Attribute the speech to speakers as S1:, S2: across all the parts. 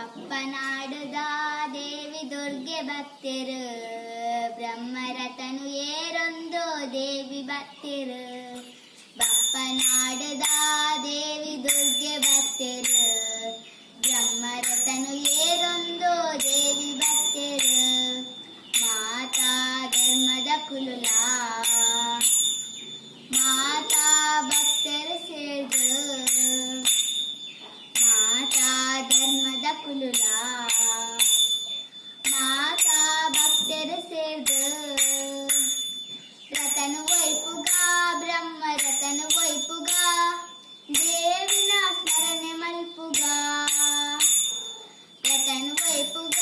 S1: ಬಪ್ಪನಾಡುದ ದೇವಿ ದುರ್ಗೆ ಬತ್ತಿರು ಬ್ರಹ್ಮರತನು ಏರೊಂದು ದೇವಿ ಬತ್ತಿರು ಬಪ್ಪನಾಡುದ ದೇವಿ ದುರ್ಗೆ ಬತ್ತಿರು ಬ್ರಹ್ಮರತನು ಏರೊಂದು ದೇವಿ ಬತ್ತಿರು ಮಾತಾ ಧರ್ಮದ ಕುಲುಲ ಮಾತಾ ಭಕ್ತರು ಸೇರ್ದು ಮಾತಾ ಧರ್ಮದ ಕುಲುಲ ಮಾತಾ ಭಕ್ತರು ಸೇರ್ದು ರತನು ವೈಪುಗ ಬ್ರಹ್ಮ ರತನು ವೈಪುಗ ದೇವಿನ ಸ್ಮರಣೆ ಮಲ್ಪುಗ ರತನು ವೈಪುಗ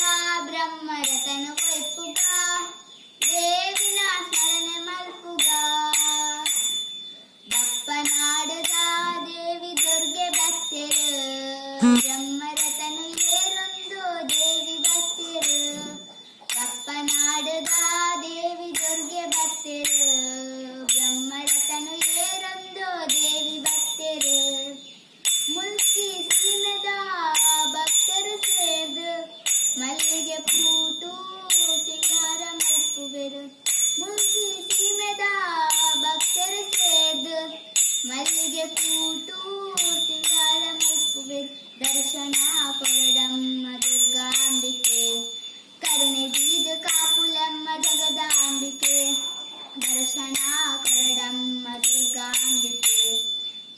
S1: ಬ್ರಹ್ಮ ರತನು ವೈಪುಗ ದೇವಿನ ಸ್ಮರಣೆ ಮಲ್ಪುಗ ಬಪ್ಪನಾಡುದ ದೇವಿ ದುರ್ಗೆ ಬತ್ತಿರು ಬ್ರಹ್ಮರತನು ಏರೊಂದು ದೇವಿ ಬತ್ತಿರು ಬಪ್ಪನಾಡುದ ದೇವಿ ದುರ್ಗೆ ಬತ್ತಿರು ಬ್ರಹ್ಮರತನು ಏರೊಂದು ದೇವಿ ಬತ್ತಿರು ಮುಲ್ಕಿ ಸೀಮೆದ ಭಕ್ತರು ಸೇರ್ದು ಮಲ್ಲಿಗೆ ಪೂಟು ಸಿಂಗಾರ ಮಲ್ಪುವೆರು ಮುಲ್ಕಿ ಸೀಮೆದ ಭಕ್ತರು ಸೇರ್ದು ಮಲ್ಲಿಗೆ ಪೂಟು ಸಿಂಗಾರ ಮಲ್ಪುವೆರು ದರ್ಶನ ಕೊರಡಮ್ಮ ದುರ್ಗಾಂಬಿಕೆ ಕರುಣೆ ದೀದು ಕಾಪುಲಮ್ಮ ಜಗದಾಂಬಿಕೆ ದರ್ಶನ ಕೊರಡಮ್ಮ ದುರ್ಗಾಂಬಿಕೆ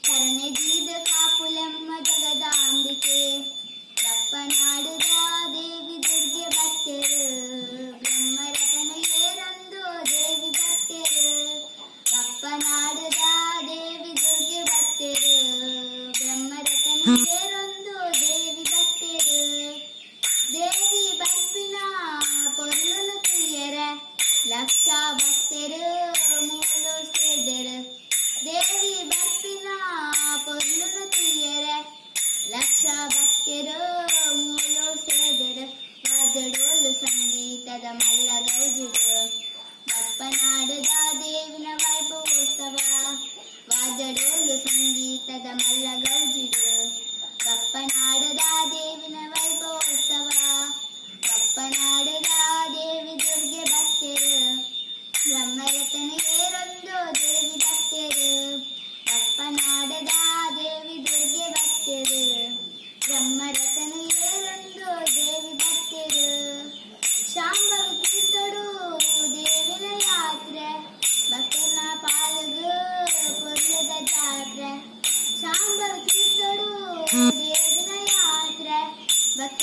S1: ಕರುಣೆ ದೀದು ಕಾಪುಲಮ್ಮ ಜಗದಾಂಬಿಕೆ ಬಪ್ಪನಾಡುದ ದೇವಿ ದುರ್ಗೆ ಬತ್ತಿರು ಬ್ರಹ್ಮರತನು ಏರೊಂದು ದೇವಿ ಬತ್ತಿರು ಬಪ್ಪನಾಡುದ ದೇವಿ ದುರ್ಗೆ ಬತ್ತಿರು ಬ್ರಹ್ಮರತನು ಏರೊಂದು ದೇವಿ ಬತ್ತಿರು ದೇವಿ ಬರ್ಪಿನ ಪೊರ್ಲುನು ತುಯ್ಯರ ಲಕ್ಷ ಭಕ್ತರು ಮೂಲು ಸೇದರು ದೇವಿ ಬರ್ಪಿನ ಪೊರ್ಲುನು ತುಯ್ಯರ ಲಕ್ಷ ಭಕ್ತರು ಮೂಲು ಸೇದರು ವಾದಡೋಲು ಸಂಗೀತದ ಮಲ್ಲ ಗೌಜಿರು ಬಪ್ಪನಾಡುದ ದೇವಿನ ವೈಭವೋತ್ಸವ ವಾದಡೋಲು ಸಂಗೀತದ ಮಲ್ಲ ಗೌಜಿರು ಬಪ್ಪನಾಡುದ ದೇವಿನ ವೈಭವೋತ್ಸವ ಬಪ್ಪನಾಡುದ ದೇವಿ ದುರ್ಗೆ ಬತ್ತಿರು ಬ್ರಹ್ಮರತನು ಏರೊಂದು ದೇವಿ ಬತ್ತಿರು ಬಪ್ಪನಾಡುದ ದೇವಿ ದುರ್ಗೆ ಬತ್ತಿರು ಬ್ರಹ್ಮರತನು ಏರೊಂದು ದೇವಿ ಬತ್ತಿರು ಶಾಂಭವಿ ತೀರ್ಥಡು ದೇವಿನ ಯಾತ್ರೆ ಭಕ್ತನ ಪಾಲುಗು ಪೊರ್ಲದ ಜಾತ್ರೆ ಶಾಂಭವಿ ತೀರ್ಥಡು ದೇವಿನ ಯಾತ್ರೆ ಭಕ್ತ